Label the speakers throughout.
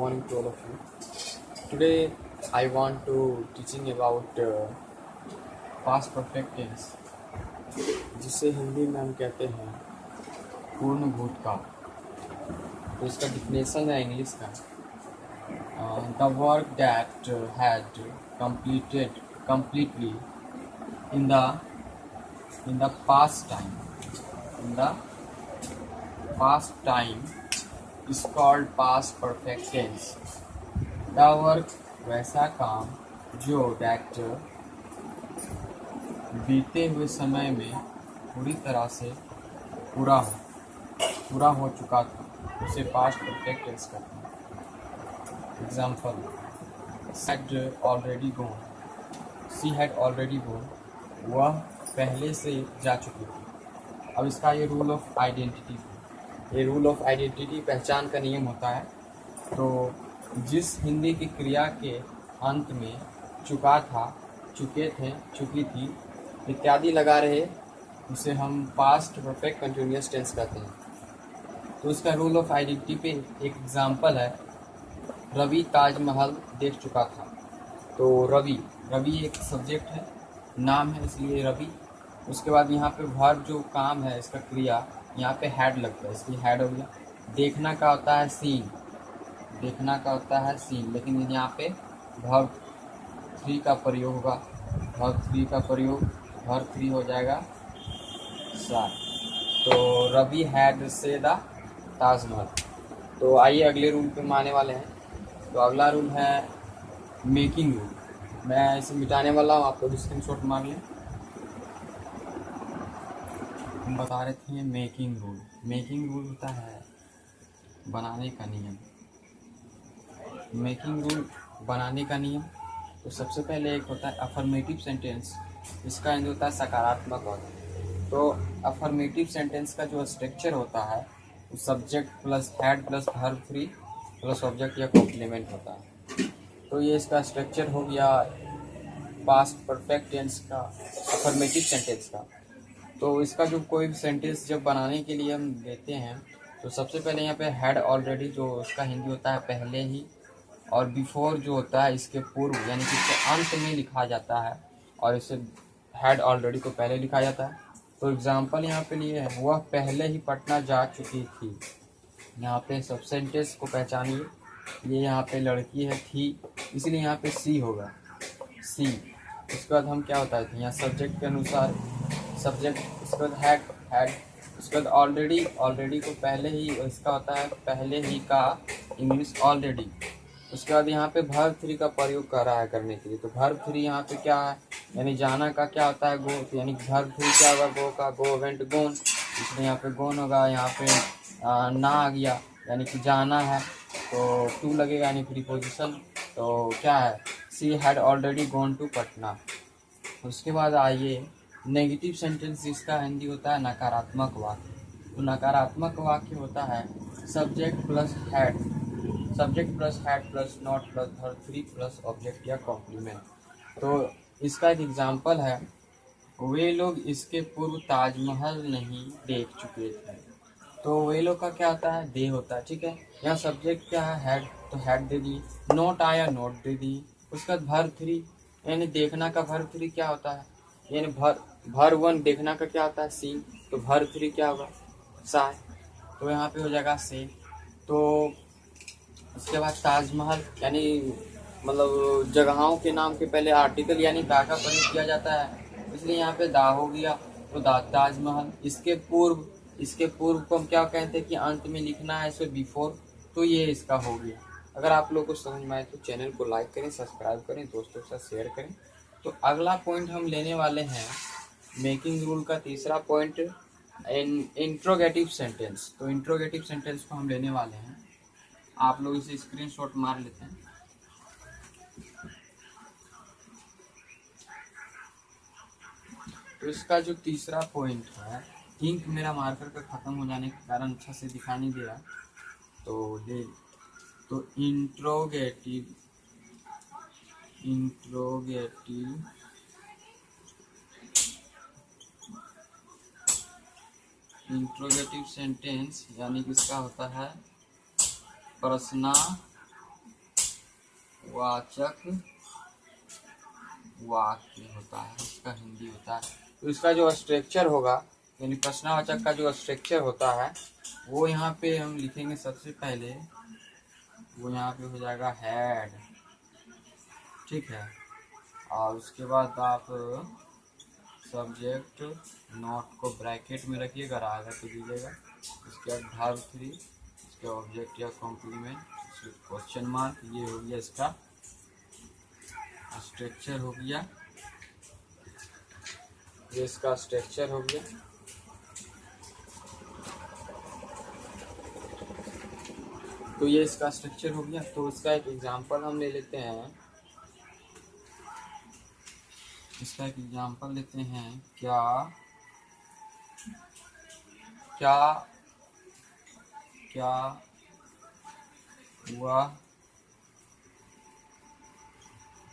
Speaker 1: morning to all of you. Today I want to teaching about past perfect tense, जिसे हिंदी में हम कहते हैं पूर्ण भूतकाल। तो इसका डिफिनेशन है इंग्लिश का, the work that had completed completely in the past time is called past perfect tense. The work वैसा काम जो that बीते हुए समय में पूरी तरह से पूरा हो चुका था, उसे पास्ट परफेक्ट टेंस कहते हैं। Example, she had already gone, वह पहले से जा चुकी थी। अब इसका ये रूल ऑफ आइडेंटिटी पहचान का नियम होता है। तो जिस हिंदी की क्रिया के अंत में चुका था, चुके थे, चुकी थी इत्यादि लगा रहे, उसे हम पास्ट परफेक्ट कंटिन्यूअस टेंस कहते हैं। तो इसका रूल ऑफ आइडेंटिटी पे एक एग्जांपल है, रवि ताजमहल देख चुका था। तो रवि एक सब्जेक्ट है, नाम है, इसलिए रवि। उसके बाद यहाँ पे वर्ब जो काम है, इसका क्रिया यहाँ पे हैड लगता है, इसलिए हैड हो गया। देखना का होता है सीन, लेकिन यहाँ पे वर्ब 3 का प्रयोग होगा। वर्ब 3 हो जाएगा सा। तो रवि हैड से द ताजमहल। तो आइए अगले रूल पे माने वाले हैं। तो अगला रूल है मेकिंग रूल। मैं इसे मिटाने वाला हूँ, आप लोग स्क्रीनशॉट मार लें। हम बता रहे थे मेकिंग रूल होता है बनाने का नियम। तो सबसे पहले एक होता है अफर्मेटिव सेंटेंस, इसका हिंदी होता है सकारात्मक अर्थ। तो अफर्मेटिव सेंटेंस का जो स्ट्रक्चर होता है वो subject plus head plus verb 3 plus object या कॉम्प्लीमेंट होता है। तो ये इसका स्ट्रक्चर हो गया पास्ट परफेक्ट टेंस का, अफर्मेटिव सेंटेंस का। तो इसका जो कोई भी सेंटेंस जब बनाने के लिए हम देते हैं, तो सबसे पहले यहाँ पे हैड ऑलरेडी, जो उसका हिंदी होता है पहले ही, और बिफोर जो होता है इसके पूर्व, यानी कि इसके अंत में लिखा जाता है, और इसे हैड ऑलरेडी को पहले लिखा जाता है। तो एग्जांपल यहाँ पे लिए है, वह पहले ही पटना जा चुकी थी। यहाँ पे सब सेंटेंस को पहचानिए, ये यहाँ पे लड़की है थी, इसलिए यहाँ पे सी होगा, सी। उसके बाद हम क्या होता है यहाँ सब्जेक्ट के अनुसार सब्जेक्ट, उसके बाद हैड, उसके बाद ऑलरेडी को पहले ही, इसका होता है पहले ही का इंग्लिश ऑलरेडी। उसके बाद यहाँ पे वर्ब 3 का प्रयोग कर रहा है करने के लिए। तो वर्ब 3 यहाँ पे क्या है, यानी जाना का क्या होता है गो, तो यानी वर्ब 3 क्या होगा, गो का, गो वेंट गोन, इसलिए यहाँ पे गोन होगा। यहाँ पे ना आ गया यानी कि जाना है, तो टू लगेगा यानी प्रीपोजिशन। तो क्या है, she had already gone to Patna. उसके बाद आइए नेगेटिव सेंटेंस, जिसका हिंदी होता है नकारात्मक वाक्य। तो नकारात्मक वाक्य होता है subject plus had plus not plus verb 3 plus object या कॉम्प्लीमेंट। तो इसका एक एग्जांपल है, वे लोग इसके पूर्व ताजमहल नहीं देख चुके थे। तो वे लोग का क्या होता है, दे होता है, ठीक है। यहाँ सब्जेक्ट क्या है, हैड, तो हैड दे दी। नोट आया, नोट दे दी। उसके बाद वर्ब 3, यानी देखना का वर्ब 3 क्या होता है, यानी वर्ब 1 देखना का क्या होता है सी, तो वर्ब 3 क्या होगा, सा। तो यहाँ पे हो जाएगा से। तो उसके बाद ताजमहल, यानी मतलब जगहों के नाम के पहले आर्टिकल यानी दा का प्रयोग किया जाता है, इसलिए यहाँ पे दा हो गया। तो ताजमहल। इसके पूर्व को हम क्या कहते हैं कि अंत में लिखना है, इसे बिफोर, तो ये इसका हो गया। अगर आप लोगों को समझ में आए तो चैनल को लाइक करें, सब्सक्राइब करें, दोस्तों के साथ शेयर करें। तो अगला पॉइंट हम लेने वाले हैं मेकिंग रूल का तीसरा पॉइंट, इंट्रोगेटिव सेंटेंस। तो इंट्रोगेटिव सेंटेंस को हम लेने वाले हैं, आप लोग इसे स्क्रीनशॉट मार लेते हैं। तो इसका जो तीसरा पॉइंट है, इंक मेरा मार्कर का खत्म हो जाने के कारण अच्छा से दिखाई नहीं दे रहा, तो इंट्रोगेटिव सेंटेंस, यानी कि इसका होता है वाचक वाक्य होता है, इसका हिंदी होता है। तो इसका जो स्ट्रक्चर होगा, यानी प्रश्नवाचक का जो स्ट्रक्चर होता है, वो यहाँ पे हम लिखेंगे। सबसे पहले वो यहाँ पे हो जाएगा हेड, ठीक है। और उसके बाद आप सब्जेक्ट नोट को ब्रैकेट में रखिएगा, आगे तो दीजिएगा। उसके बाद वर्ब 3, उसके ऑब्जेक्ट या कॉम्प्लीमेंट, क्वेश्चन मार्क। ये हो गया इसका स्ट्रक्चर हो गया, ये इसका स्ट्रक्चर हो गया। तो ये इसका स्ट्रक्चर हो गया। तो इसका एक एग्जांपल हम ले लेते हैं, इसका एक एग्जांपल लेते हैं। क्या क्या क्या वह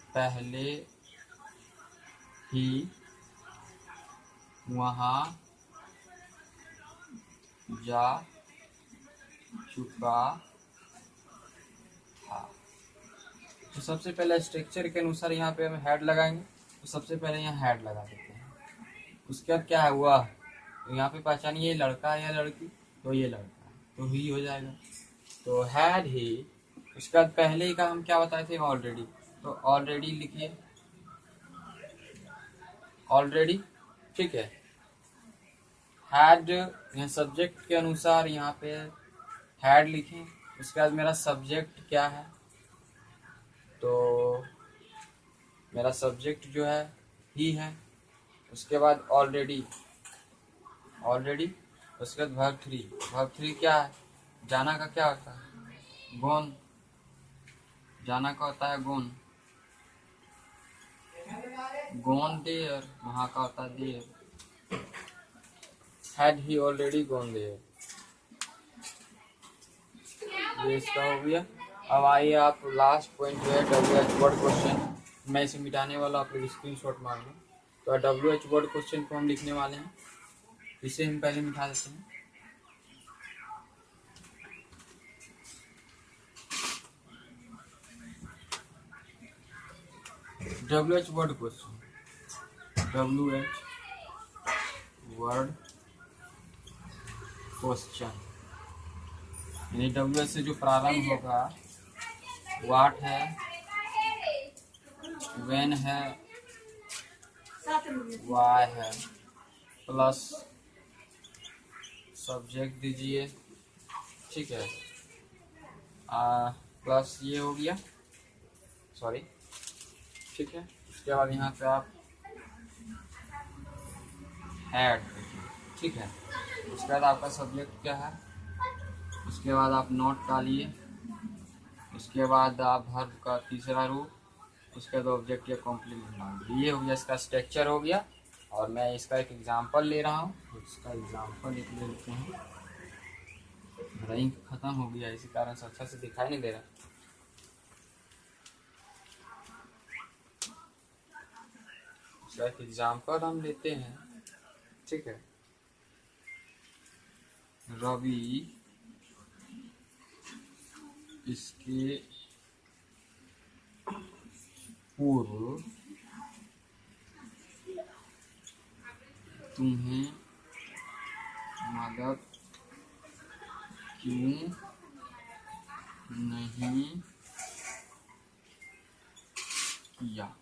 Speaker 1: पहले ही वहाँ जा चुका था। तो सबसे पहले स्ट्रक्चर के अनुसार यहाँ पे हम हेड लगाएंगे। तो सबसे पहले यहाँ हेड लगा देते हैं। उसके बाद क्या है हुआ, तो यहाँ पे पहचानिए ये लड़का है या लड़की, तो ये लड़का है, तो ही हो जाएगा। तो हैड ही। उसके बाद पहले ही का हम क्या बताए थे, ऑलरेडी। तो ऑलरेडी लिखिए, ऑलरेडी, ठीक है। हैड, यहाँ सब्जेक्ट के अनुसार यहाँ पे हैड लिखें। उसके बाद मेरा सब्जेक्ट क्या है, तो मेरा सब्जेक्ट जो है ही है। उसके बाद ऑलरेडी, ऑलरेडी। उसके बाद वर्ब 3, वर्ब 3 क्या है, जाना का क्या होता है, गोन। जाना का होता है गोन, गोन देयर, वहाँ का होता है there. Had he already gone there, ये इसका हो गया। अब आइए आप लास्ट पॉइंट जो है WH वर्ड क्वेश्चन, मैं इसे मिटाने वाला, आप लोग स्क्रीनशॉट मार लो। तो WH वर्ड क्वेश्चन को हम लिखने वाले हैं, इसे हम पहले मिटा देते हैं। WH word question, WH word question, यानी WH से जो प्रारंभ होगा, व्हाट है, व्हेन है, व्हाई है, प्लस सब्जेक्ट दीजिए, ठीक है। प्लस ये हो गया, सॉरी, ठीक है। उसके बाद यहाँ पे आप हैड, ठीक है। उसके बाद आपका सब्जेक्ट क्या है, उसके बाद आप नोट डालिए। उसके बाद आप वर्ब का तीसरा रूप, उसके बाद ऑब्जेक्ट या कॉम्प्लीमेंट डाल दिए। ये हो गया, इसका स्ट्रक्चर हो गया। और मैं इसका एक एग्जांपल ले रहा हूँ, इसका एग्जांपल एक ले लेते हैं। मेरा इंक खत्म हो गया, इसी कारण से अच्छा से दिखाई नहीं दे रहा। इसका एक एग्जांपल हम लेते हैं, ठीक है। रवि इसके पूर्व तुम्हें मदद क्यों नहीं किया।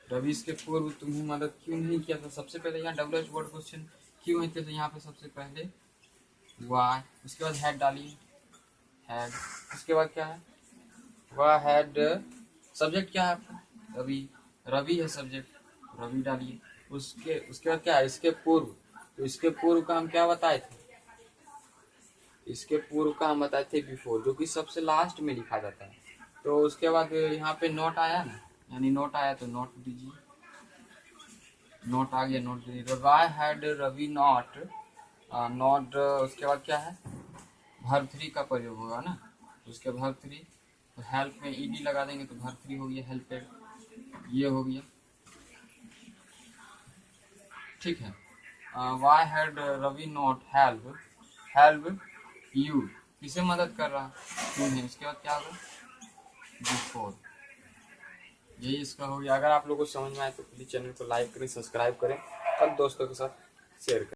Speaker 1: रवि इसके पूर्व तुम्हें मदद क्यों नहीं किया। तो सबसे पहले यहाँ WH वर्ड क्वेश्चन क्यों है, तो यहाँ पे सबसे पहले वाई, उसके बाद हेड डालिए, हैड। उसके बाद क्या है, वह हैड, सब्जेक्ट क्या है आपका, रवि, रवि है सब्जेक्ट, रवि डालिए। उसके बाद क्या है, इसके पूर्व। तो इसके पूर्व का हम क्या बताए थे, इसके पूर्व का हम बताए थे बिफोर, जो कि सबसे लास्ट में लिखा जाता है। तो उसके बाद यहाँ पे नोट आया ना, यानी नोट आया तो नोट दीजिए, नोट आ गया, नोट दीजिए। Why had Ravi not, not. उसके बाद क्या है, वर्ब 3 का प्रयोग होगा ना, उसके वर्ब 3, तो हेल्प में ed लगा देंगे तो वर्ब 3 हो गया, हेल्पेड, ये हो गया, ठीक है। Why had Ravi not help, help you, किसे मदद कर रहा, तुम्हें। उसके बाद क्या होगा, बिफोर। यही इसका हो गया। अगर आप लोगों को समझ में आए तो प्लीज़ चैनल को लाइक करें, सब्सक्राइब करें और दोस्तों के साथ शेयर करें।